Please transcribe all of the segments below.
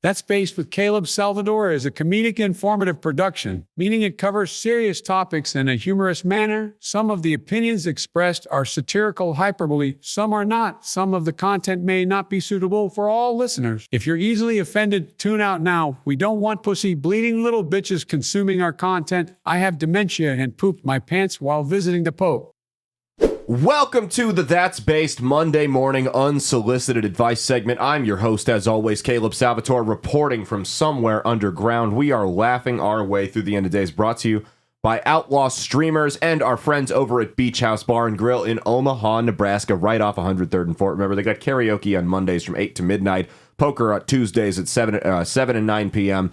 That's Based with Caleb Salvatore is a comedic informative production, meaning it covers serious topics in a humorous manner. Some of the opinions expressed are satirical hyperbole, some are not. Some of the content may not be suitable for all listeners. If you're easily offended, tune out now. We don't want pussy bleeding little bitches consuming our content. I have dementia and pooped my pants while visiting the Pope. Welcome to the That's Based Monday morning unsolicited advice segment. I'm your host, as always, Caleb Salvatore, reporting from somewhere underground. We are laughing our way through the end of days, brought to you by Outlaw Streamers and our friends over at Beach House Bar and Grill in Omaha, Nebraska, right off 103rd and 4th. Remember, they got karaoke on Mondays from 8 to midnight, poker on Tuesdays at 7 and 9 p.m.,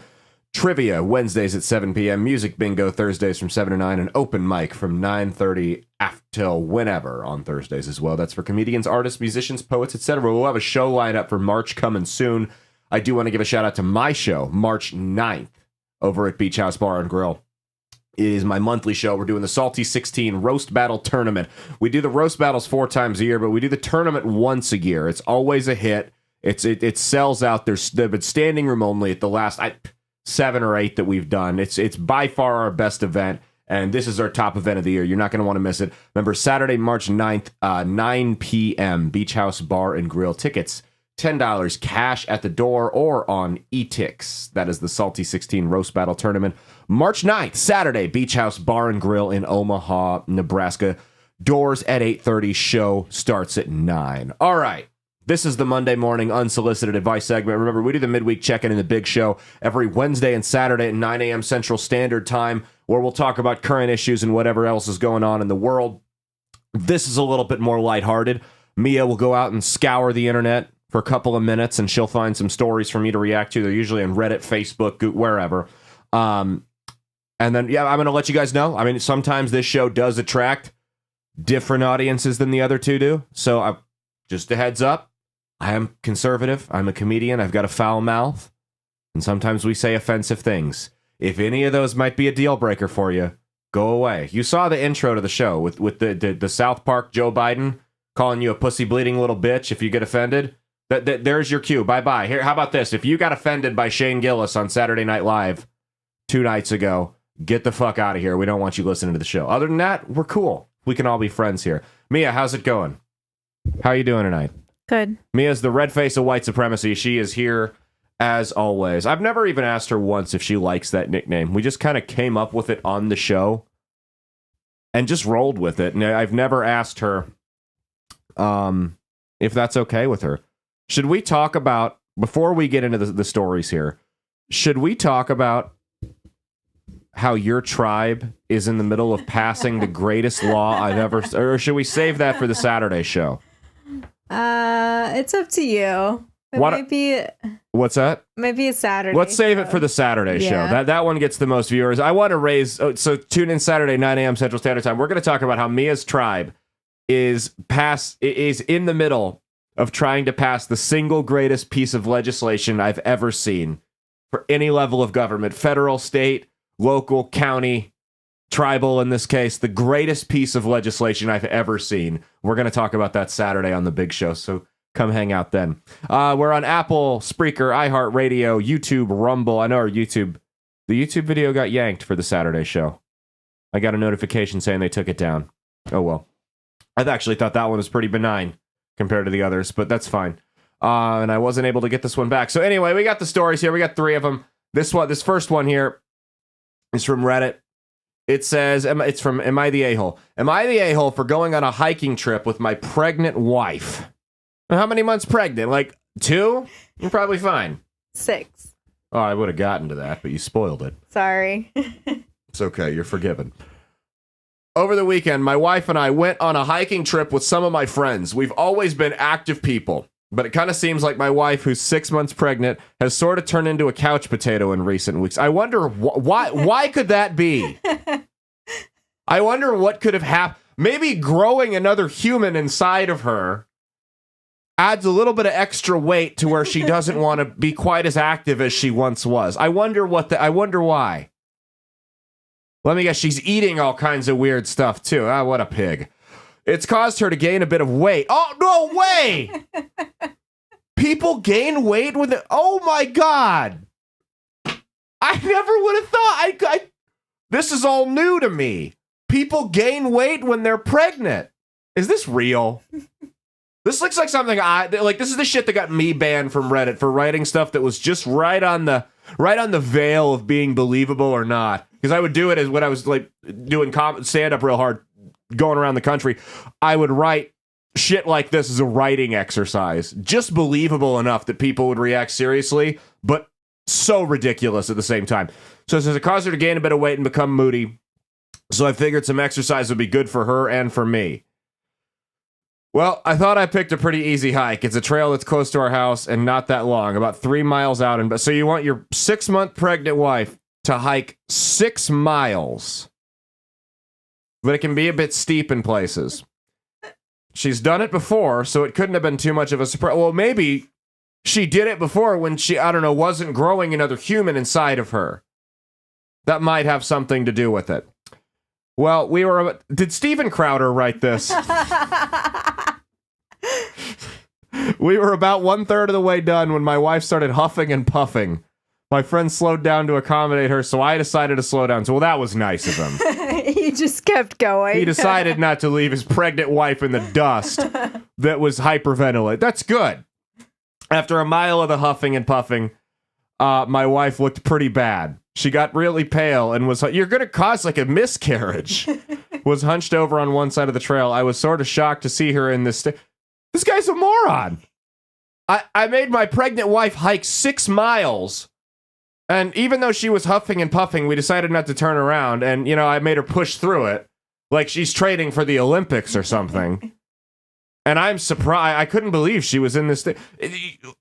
trivia Wednesdays at 7 p.m., music bingo Thursdays from 7 to 9, and open mic from 9:30 till whenever on Thursdays as well. That's for comedians, artists, musicians, poets, etc. We'll have a show lineup for March coming soon. I do want to give a shout out to my show, March 9th, over at Beach House Bar and Grill. It is my monthly show. We're doing the Salty 16 Roast Battle Tournament. We do the roast battles 4 times a year, but we do the tournament once a year. It's always a hit. It sells out. There's been standing room only at the last 7 or 8 that we've done. It's by far our best event, and this is our top event of the year. You're not going to want to miss it. Remember, Saturday, March 9th, 9 p.m., Beach House Bar and Grill. Tickets, $10 cash at the door or on Etix. That is the Salty 16 Roast Battle Tournament. March 9th, Saturday, Beach House Bar and Grill in Omaha, Nebraska. Doors at 8:30. Show starts at 9. All right. This is the Monday morning unsolicited advice segment. Remember, we do the midweek check-in in the big show every Wednesday and Saturday at 9 a.m. Central Standard Time, where we'll talk about current issues and whatever else is going on in the world. This is a little bit more lighthearted. Mia will go out and scour the internet for a couple of minutes, and she'll find some stories for me to react to. They're usually on Reddit, Facebook, wherever. And then, I'm going to let you guys know. I mean, sometimes this show does attract different audiences than the other two do. So just a heads up. I am conservative. I'm a comedian. I've got a foul mouth. And sometimes we say offensive things. If any of those might be a deal breaker for you, go away. You saw the intro to the show with the South Park Joe Biden calling you a pussy bleeding little bitch if you get offended. There's your cue. Bye-bye. Here, how about this? If you got offended by Shane Gillis on Saturday Night Live 2 nights ago, get the fuck out of here. We don't want you listening to the show. Other than that, we're cool. We can all be friends here. Mia, how's it going? How are you doing tonight? Good. Mia's the red face of white supremacy. She is here as always. I've never even asked her once if she likes that nickname. We just kind of came up with it on the show and just rolled with it. And I've never asked her if that's okay with her. Should we talk about, before we get into the stories here, should we talk about how your tribe is in the middle of passing the greatest law I've ever... Or should we save that for the Saturday show? It's up to you. What's that? Maybe a Saturday. Let's save it for the Saturday show. That one gets the most viewers. I want to raise. So tune in Saturday 9 a.m. Central Standard Time. We're going to talk about how Mia's tribe is in the middle of trying to pass the single greatest piece of legislation I've ever seen for any level of government, federal, state, local, county, tribal in this case, the greatest piece of legislation I've ever seen. We're going to talk about that Saturday on the big show, so come hang out then. We're on Apple, Spreaker, iHeartRadio, YouTube, Rumble. I know the YouTube video got yanked for the Saturday show. I got a notification saying they took it down. Oh well. I actually thought that one was pretty benign compared to the others, but that's fine. And I wasn't able to get this one back. So anyway, we got the stories here. We got 3 of them. This first one here is from Reddit. It says, it's from Am I the A-hole? Am I the A-hole for going on a hiking trip with my pregnant wife? How many months pregnant? Like 2? You're probably fine. 6. Oh, I would have gotten to that, but you spoiled it. Sorry. It's okay. You're forgiven. Over the weekend, my wife and I went on a hiking trip with some of my friends. We've always been active people, but it kind of seems like my wife, who's 6 months pregnant, has sort of turned into a couch potato in recent weeks. I wonder why could that be? I wonder what could have happened. Maybe growing another human inside of her adds a little bit of extra weight to where she doesn't want to be quite as active as she once was. I wonder why. Let me guess, she's eating all kinds of weird stuff too. Ah, what a pig. It's caused her to gain a bit of weight. Oh, no way! People gain weight with it. Oh my God. I never would have thought. This is all new to me. People gain weight when they're pregnant. Is this real? This looks like something this is the shit that got me banned from Reddit for writing stuff that was just right on the veil of being believable or not. Because I would do it as when I was like doing stand up real hard, going around the country. I would write shit like this as a writing exercise, just believable enough that people would react seriously, but so ridiculous at the same time. So it says it caused her to gain a bit of weight and become moody. So I figured some exercise would be good for her and for me. Well, I thought I picked a pretty easy hike. It's a trail that's close to our house and not that long, about 3 miles out. And so you want your 6-month pregnant wife to hike 6 miles, but it can be a bit steep in places. She's done it before, so it couldn't have been too much of a surprise. Well, maybe she did it before when she, wasn't growing another human inside of her. That might have something to do with it. Well, did Steven Crowder write this? We were about 1/3 of the way done when my wife started huffing and puffing. My friend slowed down to accommodate her, so I decided to slow down. So, well, that was nice of him. He just kept going. He decided not to leave his pregnant wife in the dust that was hyperventilating. That's good. After a mile of the huffing and puffing, my wife looked pretty bad. She got really pale and was, you're going to cause like a miscarriage, was hunched over on one side of the trail. I was sort of shocked to see her in this state. This guy's a moron. I made my pregnant wife hike 6 miles. And even though she was huffing and puffing, we decided not to turn around. And, I made her push through it like she's training for the Olympics or something. And I'm surprised. I couldn't believe she was in this thing.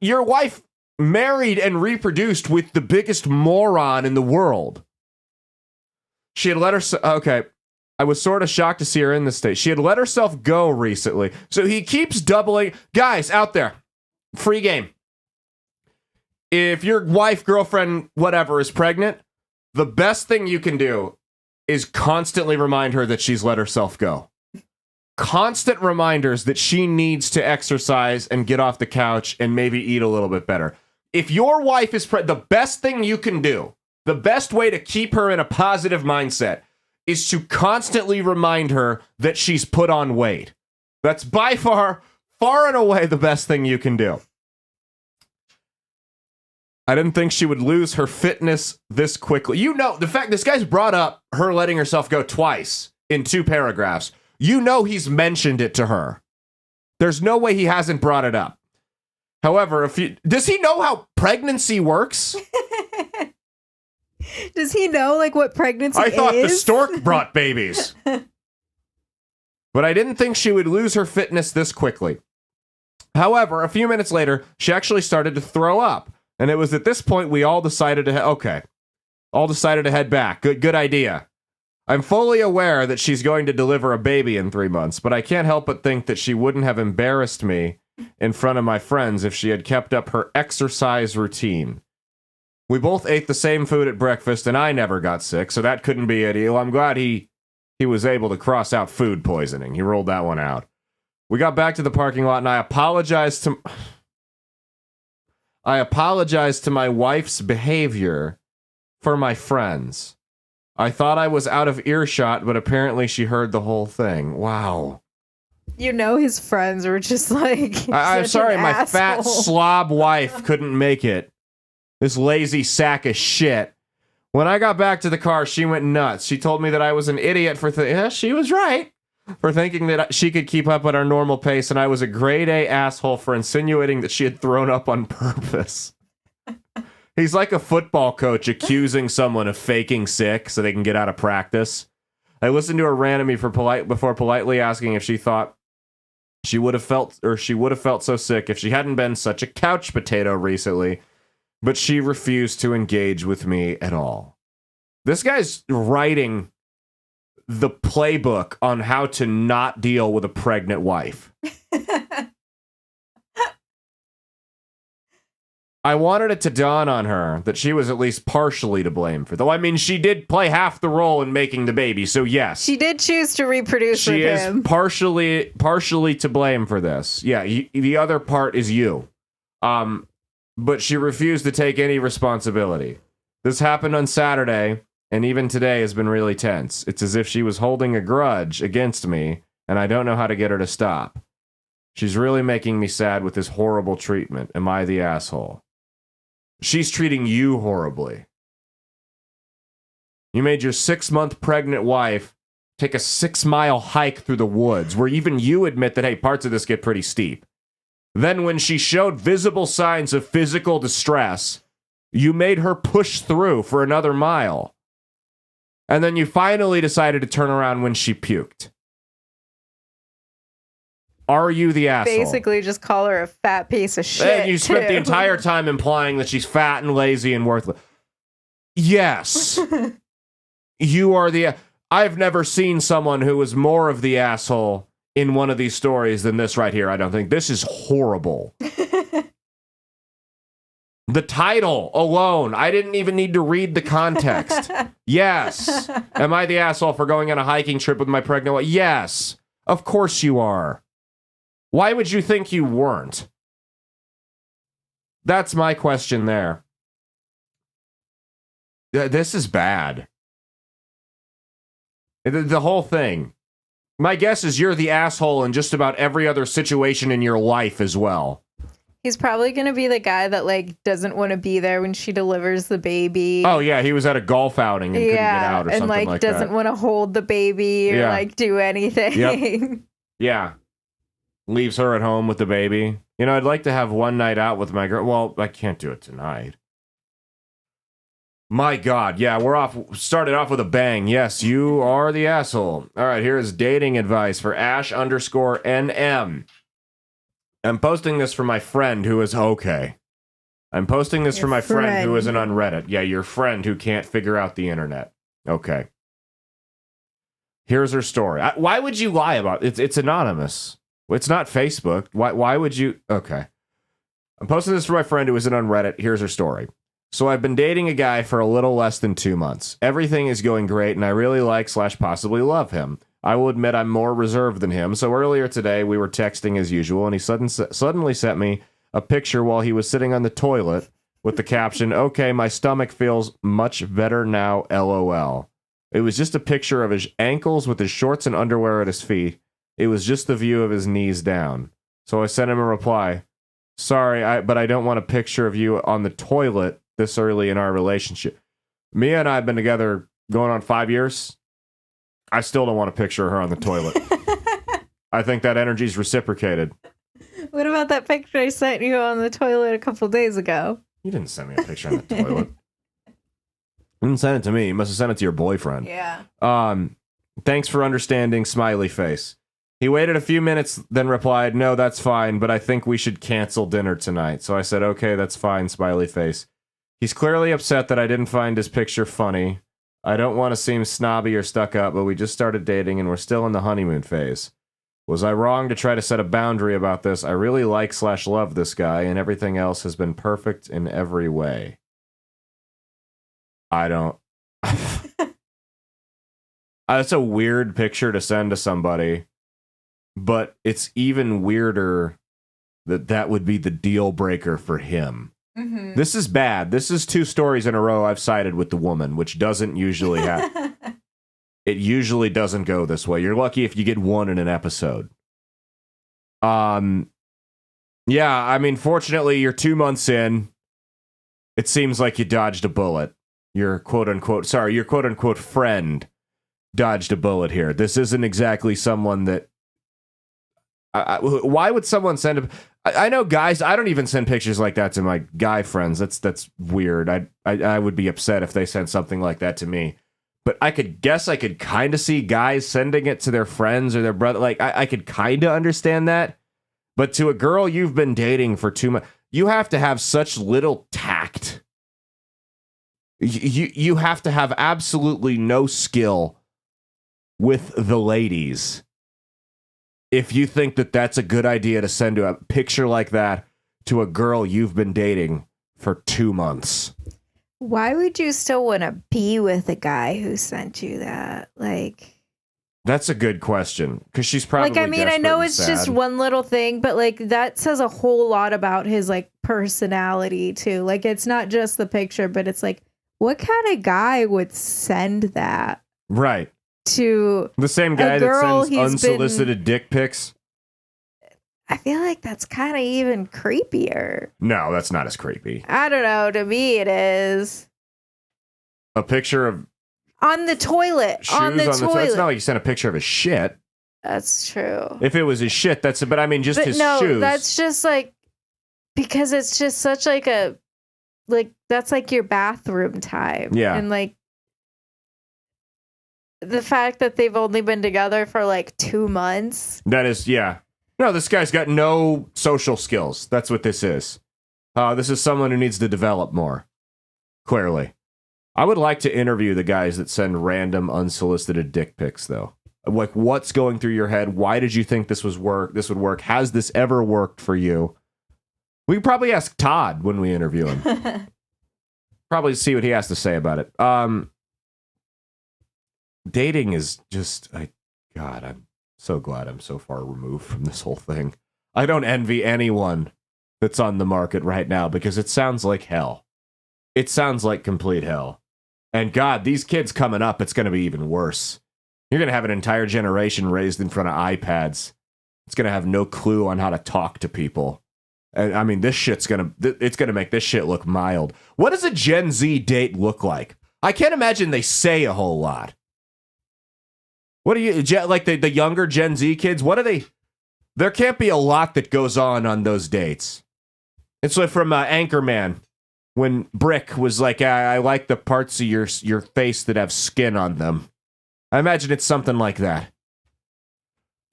Your wife married and reproduced with the biggest moron in the world. She had let her... Okay. I was sort of shocked to see her in this state. She had let herself go recently. So he keeps doubling... Guys, out there. Free game. If your wife, girlfriend, whatever, is pregnant, the best thing you can do is constantly remind her that she's let herself go. Constant reminders that she needs to exercise and get off the couch and maybe eat a little bit better. If your wife is pregnant, the best thing you can do, the best way to keep her in a positive mindset is to constantly remind her that she's put on weight. That's by far and away the best thing you can do. I didn't think she would lose her fitness this quickly. The fact this guy's brought up her letting herself go twice in 2 paragraphs. He's mentioned it to her. There's no way he hasn't brought it up. However, does he know how pregnancy works? Does he know what pregnancy is? I thought the stork brought babies. But I didn't think she would lose her fitness this quickly. However, a few minutes later, she actually started to throw up. And it was at this point we all decided to head back. Good idea. I'm fully aware that she's going to deliver a baby in 3 months, but I can't help but think that she wouldn't have embarrassed me in front of my friends if she had kept up her exercise routine. We both ate the same food at breakfast, and I never got sick, so that couldn't be a deal. I'm glad he was able to cross out food poisoning. He rolled that one out. We got back to the parking lot, and I apologized to my wife's behavior for my friends. I thought I was out of earshot, but apparently she heard the whole thing. Wow. His friends were just I'm sorry, my fat slob wife couldn't make it. This lazy sack of shit. When I got back to the car, she went nuts. She told me that I was an idiot for she was right. For thinking that she could keep up at our normal pace, and I was a grade A asshole for insinuating that she had thrown up on purpose. He's like a football coach accusing someone of faking sick so they can get out of practice. I listened to her rant at me before politely asking if she thought she would have felt so sick if she hadn't been such a couch potato recently, but she refused to engage with me at all. This guy's writing the playbook on how to not deal with a pregnant wife. I wanted it to dawn on her that she was at least partially to blame for, though I mean, she did play half the role in making the baby, so yes. She did choose to reproduce with him. She is partially to blame for this. Yeah, the other part is you. But she refused to take any responsibility. This happened on Saturday, and even today has been really tense. It's as if she was holding a grudge against me, and I don't know how to get her to stop. She's really making me sad with this horrible treatment. Am I the asshole? She's treating you horribly. You made your 6-month pregnant wife take a 6-mile hike through the woods, where even you admit that, hey, parts of this get pretty steep. Then when she showed visible signs of physical distress, you made her push through for another mile. And then you finally decided to turn around when she puked. Are you the asshole? Basically, just call her a fat piece of shit. And you spent the entire time implying that she's fat and lazy and worthless. Yes. You are the... I've never seen someone who was more of the asshole in one of these stories than this right here, I don't think. This is horrible. The title alone, I didn't even need to read the context. Yes. Am I the asshole for going on a hiking trip with my pregnant wife? Yes. Of course you are. Why would you think you weren't? That's my question there. This is bad. The whole thing. My guess is you're the asshole in just about every other situation in your life as well. He's probably going to be the guy that, like, doesn't want to be there when she delivers the baby. Oh, yeah, he was at a golf outing and couldn't get out or something like that. And, like, doesn't want to hold the baby or, like, do anything. Yep. Yeah. Leaves her at home with the baby. You know, I'd like to have one night out with my girl. Well, I can't do it tonight. My God, yeah, we're off. Started off with a bang. Yes, you are the asshole. All right, here is dating advice for Ash_NM. I'm posting this for my friend who is okay. I'm posting this for my friend who isn't on Reddit. Yeah, your friend who can't figure out the internet. Okay. Here's her story. Why would you lie about it? It's anonymous. It's not Facebook. Why would you? Okay. I'm posting this for my friend who isn't on Reddit. Here's her story. So I've been dating a guy for a little less than 2 months. Everything is going great, and I really like/possibly love him. I will admit I'm more reserved than him, so earlier today we were texting as usual, and he suddenly sent me a picture while he was sitting on the toilet with the caption, "Okay, my stomach feels much better now, LOL." It was just a picture of his ankles with his shorts and underwear at his feet. It was just the view of his knees down. So I sent him a reply, "Sorry, but I don't want a picture of you on the toilet this early in our relationship." Mia and I have been together going on 5 years. I still don't want a picture of her on the toilet. I think that energy's reciprocated. What about that picture I sent you on the toilet a couple days ago? You didn't send me a picture on the toilet. You didn't send it to me. You must have sent it to your boyfriend. Yeah. Thanks for understanding, smiley face. He waited a few minutes, then replied, "No, that's fine, but I think we should cancel dinner tonight." So I said, "Okay, that's fine, smiley face." He's clearly upset that I didn't find his picture funny. I don't want to seem snobby or stuck up, but we just started dating and we're still in the honeymoon phase. Was I wrong to try to set a boundary about this? I really like/love this guy, and everything else has been perfect in every way. I don't... That's a weird picture to send to somebody, but it's even weirder that that would be the deal breaker for him. Mm-hmm. This is bad. This is 2 stories in a row I've sided with the woman, which doesn't usually happen. It usually doesn't go this way. You're lucky if you get one in an episode. Yeah, I mean, fortunately, you're 2 months in. It seems like you dodged a bullet. Your quote-unquote friend dodged a bullet here. This isn't exactly someone that... why would someone send a... I know guys, I don't even send pictures like that to my guy friends. That's weird. I would be upset if they sent something like that to me. But I could kind of see guys sending it to their friends or their brother. Like, I could kind of understand that. But to a girl you've been dating for 2 months, you have to have such little tact. You have to have absolutely no skill with the ladies if you think that that's a good idea to send a picture like that to a girl you've been dating for 2 months. Why would you still want to be with a guy who sent you that? Like, That's a good question because she's probably Like, I mean, I desperate know and it's sad. just one little thing, but like that says a whole lot about his like personality too. Like, it's not just the picture, but it's like, what kind of guy would send that Right. to The same guy a that girl sends he's unsolicited dick pics? I feel like that's kind of even creepier. No, that's not as creepy. I don't know. To me, it is. A picture of On the toilet. shoes On the toilet. It's not like you sent a picture of his shit. That's true. If it was his shit, that's but I mean just But his no, shoes. that's just like, because it's just such like a, like, that's like your bathroom time. Yeah. And like, the fact that they've only been together for like 2 months. That is, yeah. No, this guy's got no social skills. That's what this is. This is someone who needs to develop more. Clearly. I would like to interview the guys that send random unsolicited dick pics, though. Like, what's going through your head? Why did you think this would work? Has this ever worked for you? We could probably ask Todd when we interview him. Probably see what he has to say about it. Dating is just, God, I'm so glad I'm so far removed from this whole thing. I don't envy anyone that's on the market right now because it sounds like hell. It sounds like complete hell. And God, these kids coming up, it's going to be even worse. You're going to have an entire generation raised in front of iPads. It's going to have no clue on how to talk to people. And I mean, this shit's going to make this shit look mild. What does a Gen Z date look like? I can't imagine they say a whole lot. What do you, like the younger Gen Z kids, what do they, there can't be a lot that goes on those dates. It's like from Anchorman, when Brick was like, I like the parts of your face that have skin on them. I imagine it's something like that.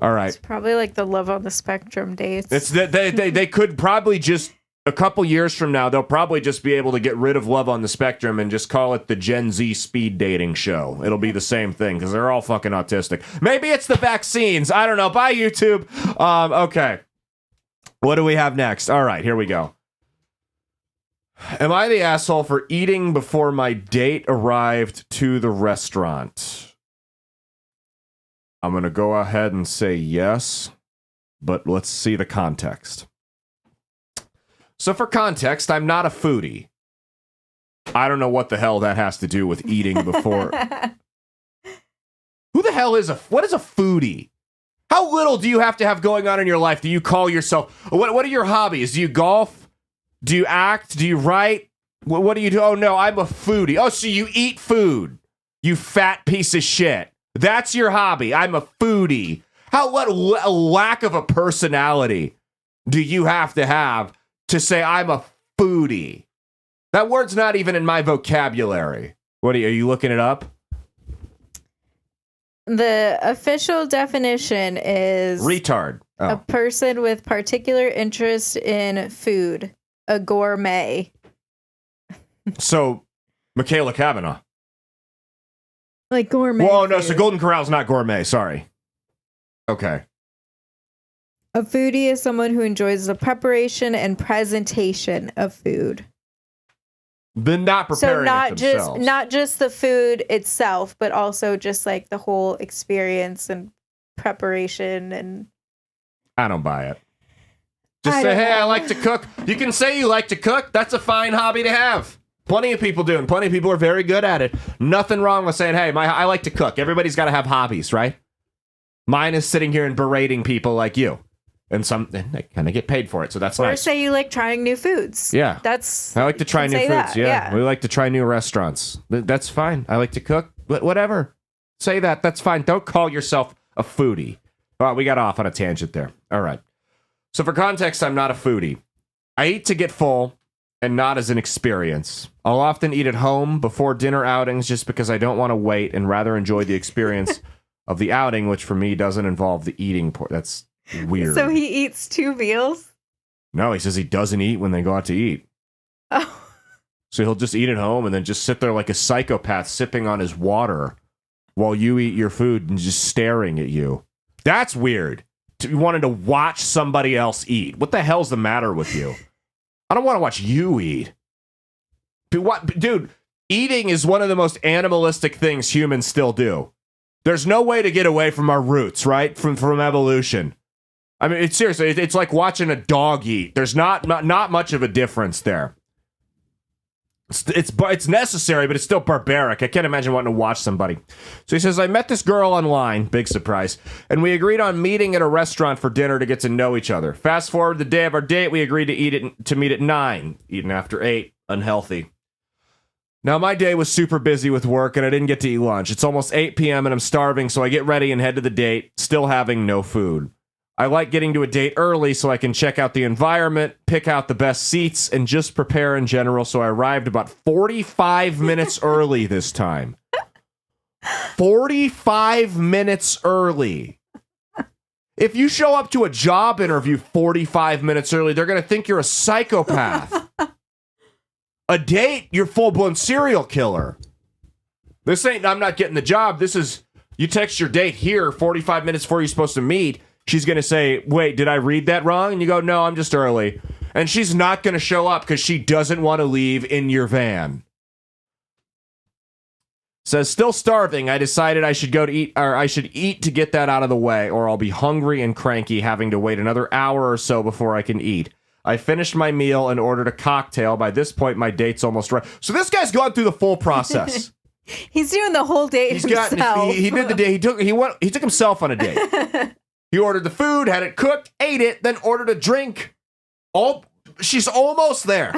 All right. It's probably like the Love on the Spectrum dates. It's that they could probably just, a couple years from now, they'll probably just be able to get rid of Love on the Spectrum and just call it the Gen Z speed dating show. It'll be the same thing because they're all fucking autistic. Maybe it's the vaccines. I don't know. Bye, YouTube. Okay. What do we have next? All right, here we go. Am I the asshole for eating before my date arrived to the restaurant? I'm going to go ahead and say yes, but let's see the context. So for context, I'm not a foodie. I don't know what the hell that has to do with eating before. Who the hell is what is a foodie? How little do you have to have going on in your life? Do you call yourself, what are your hobbies? Do you golf? Do you act? Do you write? What do you do? Oh no, I'm a foodie. Oh, so you eat food. You fat piece of shit. That's your hobby. I'm a foodie. What a lack of a personality do you have to say I'm a foodie? That word's not even in my vocabulary. What are you looking it up? The official definition is Retard. a Oh. person with particular interest in food, a gourmet. So, Michaela Kavanaugh. Like gourmet. Whoa, no, so food. Golden Corral's not gourmet. Sorry. Okay. A foodie is someone who enjoys the preparation and presentation of food. Then not preparing So it not just the food itself, but also just like the whole experience and preparation. And I don't buy it. Just I say, don't hey, know. I like to cook. You can say you like to cook. That's a fine hobby to have. Plenty of people do, and plenty of people are very good at it. Nothing wrong with saying, hey, I like to cook. Everybody's got to have hobbies, right? Mine is sitting here and berating people like you. And they kind of get paid for it, so that's or nice. say you like trying new foods. Yeah. That's I like to try you new can foods. say that, Yeah. We like to try new restaurants. That's fine. I like to cook. Whatever. Say that. That's fine. Don't call yourself a foodie. All right, we got off on a tangent there. All right. So for context, I'm not a foodie. I eat to get full and not as an experience. I'll often eat at home before dinner outings just because I don't want to wait and rather enjoy the experience of the outing, which for me doesn't involve the eating part. That's weird. So he eats 2 meals? No, he says he doesn't eat when they go out to eat. Oh. So he'll just eat at home and then just sit there like a psychopath sipping on his water while you eat your food and just staring at you. That's weird. You wanted to watch somebody else eat. What the hell's the matter with you? I don't want to watch you eat. Dude, eating is one of the most animalistic things humans still do. There's no way to get away from our roots, right? From evolution. I mean, it's seriously, it's like watching a dog eat. There's not much of a difference there. It's necessary, but it's still barbaric. I can't imagine wanting to watch somebody. So he says, I met this girl online, big surprise, and we agreed on meeting at a restaurant for dinner to get to know each other. Fast forward the day of our date, we agreed to meet at 9, eating after 8, unhealthy. Now, my day was super busy with work, and I didn't get to eat lunch. It's almost 8 p.m., and I'm starving, so I get ready and head to the date, still having no food. I like getting to a date early so I can check out the environment, pick out the best seats, and just prepare in general, so I arrived about 45 minutes early this time. 45 minutes early. If you show up to a job interview 45 minutes early, they're going to think you're a psychopath. A date, you're full-blown serial killer. This ain't, I'm not getting the job. This is, you text your date here 45 minutes before you're supposed to meet. She's going to say, wait, did I read that wrong? And you go, no, I'm just early. And she's not going to show up because she doesn't want to leave in your van. Says, still starving. I decided I should go to eat, or I should eat to get that out of the way, or I'll be hungry and cranky, having to wait another hour or so before I can eat. I finished my meal and ordered a cocktail. By this point, my date's almost right. So this guy's gone through the full process. He's doing the whole date himself. He did the day. He took himself on a date. He ordered the food, had it cooked, ate it, then ordered a drink. She's almost there.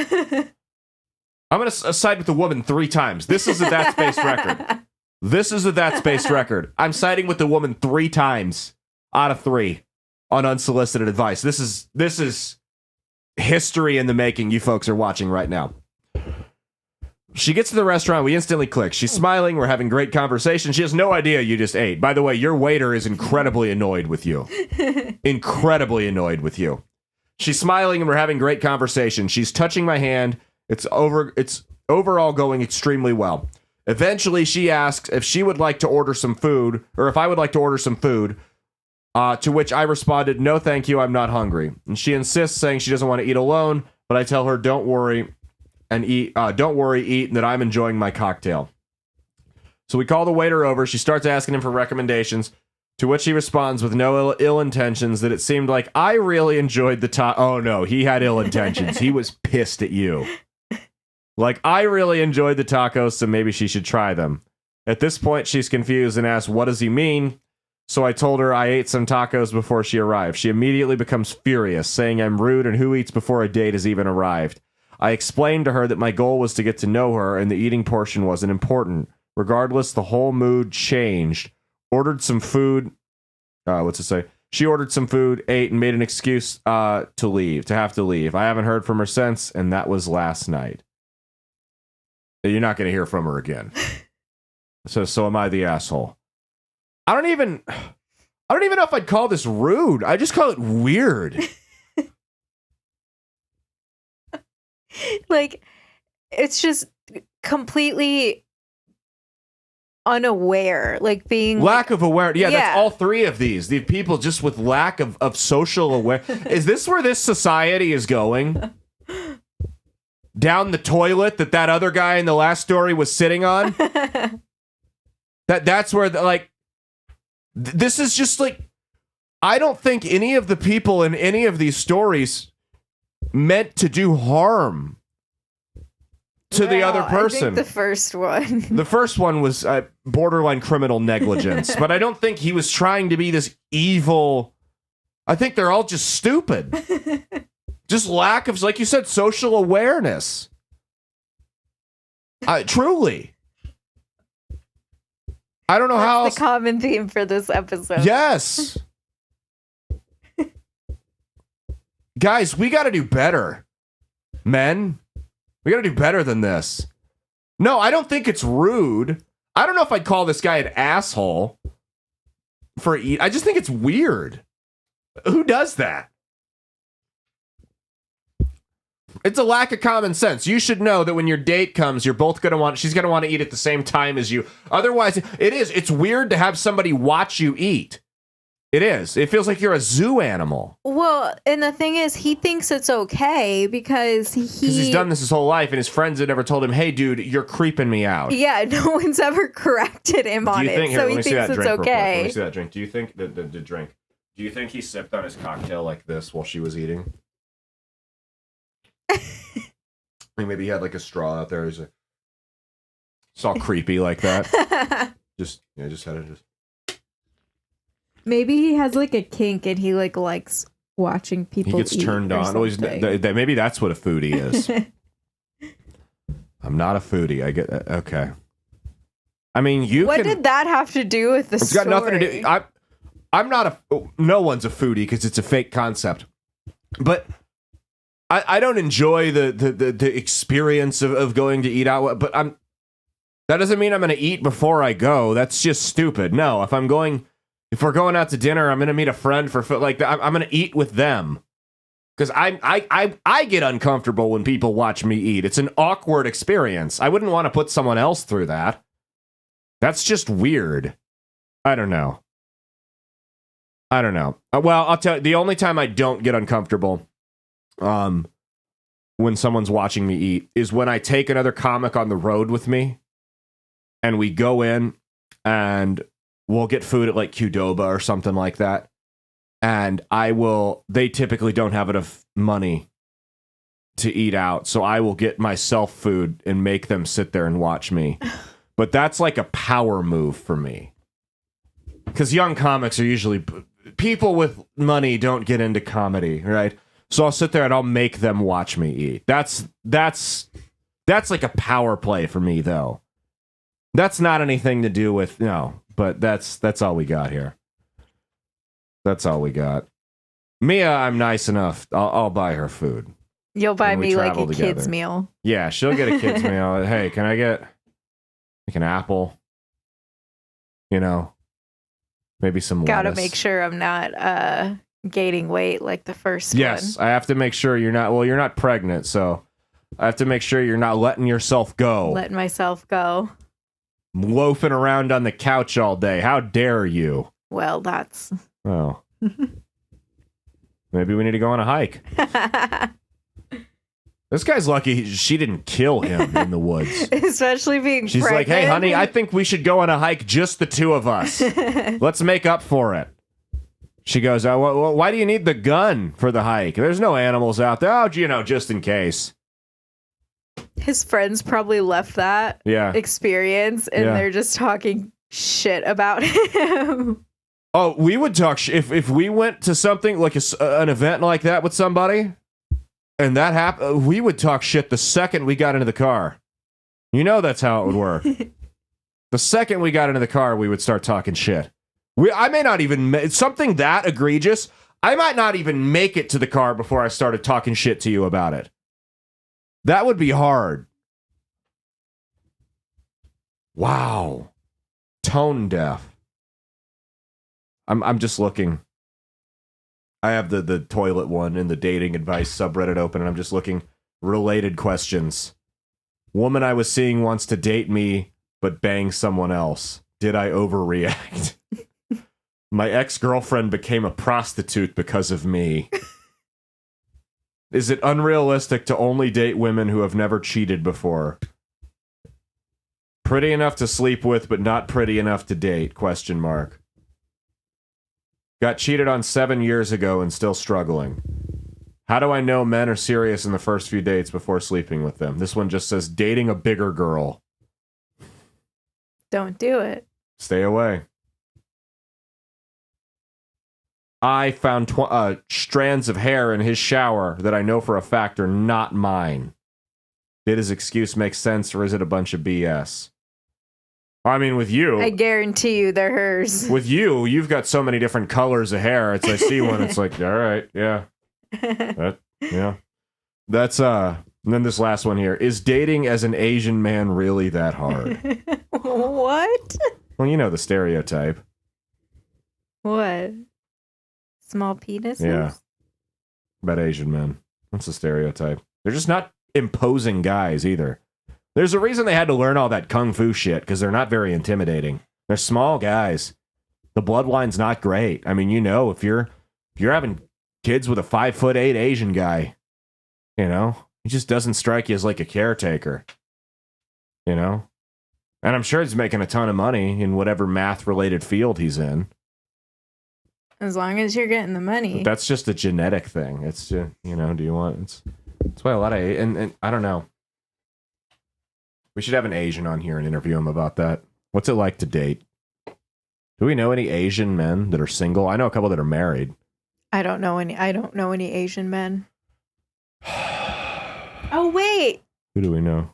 I'm going to side with the woman 3 times. This is a That's Based record. This is a That's Based record. I'm siding with the woman 3 times out of 3 on unsolicited advice. This is history in the making you folks are watching right now. She gets to the restaurant. We instantly click. She's smiling. We're having great conversation. She has no idea you just ate. By the way, your waiter is incredibly annoyed with you. Incredibly annoyed with you. She's smiling and we're having great conversation. She's touching my hand. It's overall going extremely well. Eventually, she asks if she would like to order some food, or if I would like to order some food, to which I responded, no, thank you, I'm not hungry. And she insists, saying she doesn't want to eat alone, but I tell her, don't worry, eat, and that I'm enjoying my cocktail. So we call the waiter over. She starts asking him for recommendations, to which he responds with no ill intentions, that it seemed like I really enjoyed the taco. Oh no, he had ill intentions. He was pissed at you. Like, I really enjoyed the tacos, so maybe she should try them. At this point, she's confused and asks, what does he mean? So I told her I ate some tacos before she arrived. She immediately becomes furious, saying I'm rude and who eats before a date has even arrived. I explained to her that my goal was to get to know her and the eating portion wasn't important. Regardless, the whole mood changed. Ordered some food. What's it say? She ordered some food, ate, and made an excuse to have to leave. I haven't heard from her since, and that was last night. You're not going to hear from her again. So am I the asshole? I don't even know if I'd call this rude. I just call it weird. Like, it's just completely unaware, like being lack of awareness. Yeah, yeah, that's all 3 of these. The people just with lack of social awareness. Is this where this society is going? Down the toilet that other guy in the last story was sitting on? That's where this is just like, I don't think any of the people in any of these stories meant to do harm to the other person. I think the first one. The first one was borderline criminal negligence, but I don't think he was trying to be this evil. I think they're all just stupid. Just lack of, like you said, social awareness. Truly. I don't know how else. The common theme for this episode. Yes. Guys, we got to do better. Men, we got to do better than this. No, I don't think it's rude. I don't know if I'd call this guy an asshole for eat. I just think it's weird. Who does that? It's a lack of common sense. You should know that when your date comes, you're both she's going to want to eat at the same time as you. Otherwise, it's weird to have somebody watch you eat. It is. It feels like you're a zoo animal. Well, and the thing is, he thinks it's okay because he's done this his whole life, and his friends had never told him, "Hey, dude, you're creeping me out." Yeah, no one's ever corrected him on it, so he thinks it's okay. Let me see that drink. Do you think the drink? Do you think he sipped on his cocktail like this while she was eating? I mean, maybe he had like a straw out there. It's all creepy like that. just had it. Maybe he has like a kink and he like likes watching people. He gets turned on. Maybe that's what a foodie is. I'm not a foodie. I get that. Okay. I mean, what did that have to do with the It's story? got nothing to do. I'm not no one's a foodie because it's a fake concept. But I don't enjoy the experience of going to eat out. But that doesn't mean I'm going to eat before I go. That's just stupid. No, if we're going out to dinner, I'm going to meet a friend for food. Like I'm going to eat with them. Because I get uncomfortable when people watch me eat. It's an awkward experience. I wouldn't want to put someone else through that. That's just weird. I don't know. Well, I'll tell you, the only time I don't get uncomfortable when someone's watching me eat is when I take another comic on the road with me and we go in and we'll get food at like Qdoba or something like that. And they typically don't have enough money to eat out. So I will get myself food and make them sit there and watch me. But that's like a power move for me. Because young comics are usually... People with money don't get into comedy, right? So I'll sit there and I'll make them watch me eat. That's like a power play for me, though. That's not anything to do with... No, but that's all we got here. That's all we got. Mia, I'm nice enough. I'll buy her food. You'll buy me like a kid's meal. Yeah, she'll get a kid's meal. Hey, can I get like an apple? You know, maybe some lettuce. Gotta make sure I'm not gaining weight like the first one. Yes, I have to make sure you're not. Well, you're not pregnant, so I have to make sure you're not letting yourself go. Letting myself go. Loafing around on the couch all day. How dare you? Well, that's... Oh. Maybe we need to go on a hike. This guy's lucky she didn't kill him in the woods. Especially being She's pregnant. like, hey, honey, I think we should go on a hike, just the two of us. Let's make up for it. She goes, well, why do you need the gun for the hike? There's no animals out there. Oh, just in case. His friends probably left that experience, and they're just talking shit about him. Oh, we would talk if we went to something like an event like that with somebody, and that happened. We would talk shit the second we got into the car. You know that's how it would work. The second we got into the car, we would start talking shit. I may not even something that egregious. I might not even make it to the car before I started talking shit to you about it. That would be hard. Wow, tone deaf. I'm just looking. I have the toilet one in the dating advice subreddit open, and I'm just looking. Related questions. Woman I was seeing wants to date me, but bang someone else. Did I overreact? My ex-girlfriend became a prostitute because of me. Is it unrealistic to only date women who have never cheated before? Pretty enough to sleep with, but not pretty enough to date? ? Got cheated on 7 years ago and still struggling. How do I know men are serious in the first few dates before sleeping with them? This one just says dating a bigger girl. Don't do it. Stay away. I found strands of hair in his shower that I know for a fact are not mine. Did his excuse make sense, or is it a bunch of BS? I mean, with you... I guarantee you they're hers. With you, you've got so many different colors of hair. I see one, it's like, all right, yeah. That's, and then this last one here. Is dating as an Asian man really that hard? What? Well, you know the stereotype. What? Small penises? Yeah. About Asian men. That's the stereotype. They're just not imposing guys either. There's a reason they had to learn all that kung fu shit, because they're not very intimidating. They're small guys. The bloodline's not great. I mean, if you're having kids with a 5'8" Asian guy, he just doesn't strike you as like a caretaker, And I'm sure he's making a ton of money in whatever math-related field he's in. As long as you're getting the money. But that's just a genetic thing. It's just, do you want... That's why a lot of... And I don't know. We should have an Asian on here and interview him about that. What's it like to date? Do we know any Asian men that are single? I know a couple that are married. I don't know any Asian men. Oh, wait. Who do we know?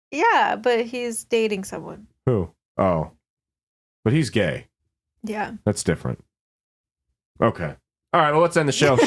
Yeah, but he's dating someone. Who? Oh. But he's gay. Yeah. That's different. Okay. All right, well, let's end the show.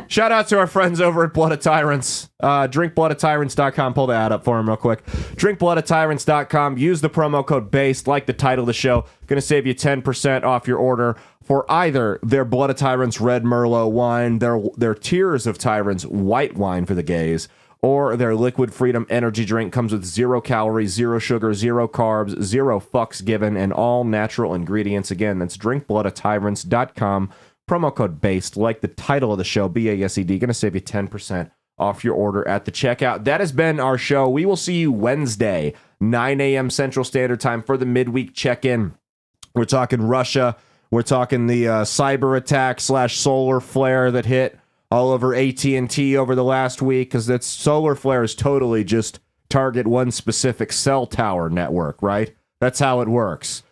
Shout out to our friends over at Blood of Tyrants. DrinkBloodOfTyrants.com. Pull the ad up for them real quick. DrinkBloodOfTyrants.com. Use the promo code BASED, like the title of the show. Going to save you 10% off your order for either their Blood of Tyrants Red Merlot wine, their Tears of Tyrants white wine for the gays, or their Liquid Freedom energy drink. Comes with 0 calories, 0 sugar, 0 carbs, 0 fucks given, and all natural ingredients. Again, that's drinkbloodofTyrants.com. Promo code BASED, like the title of the show, BASED. Going to save you 10% off your order at the checkout. That has been our show. We will see you Wednesday, 9 a.m. Central Standard Time for the midweek check-in. We're talking Russia. We're talking the cyber attack / solar flare that hit all over AT&T over the last week, because that solar flares totally just target one specific cell tower network, right? That's how it works.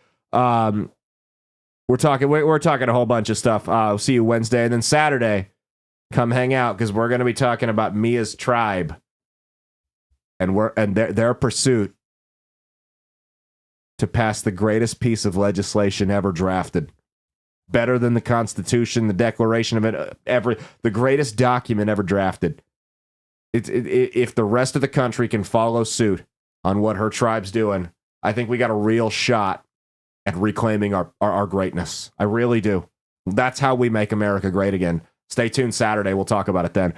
We're talking a whole bunch of stuff. We'll see you Wednesday, and then Saturday, come hang out, because we're going to be talking about Mia's tribe and their pursuit to pass the greatest piece of legislation ever drafted. Better than the Constitution, the Declaration of it, the greatest document ever drafted. If the rest of the country can follow suit on what her tribe's doing, I think we got a real shot at reclaiming our greatness. I really do. That's how we make America great again. Stay tuned Saturday. We'll talk about it then.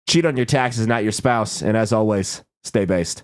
Cheat on your taxes, not your spouse. And as always, stay based.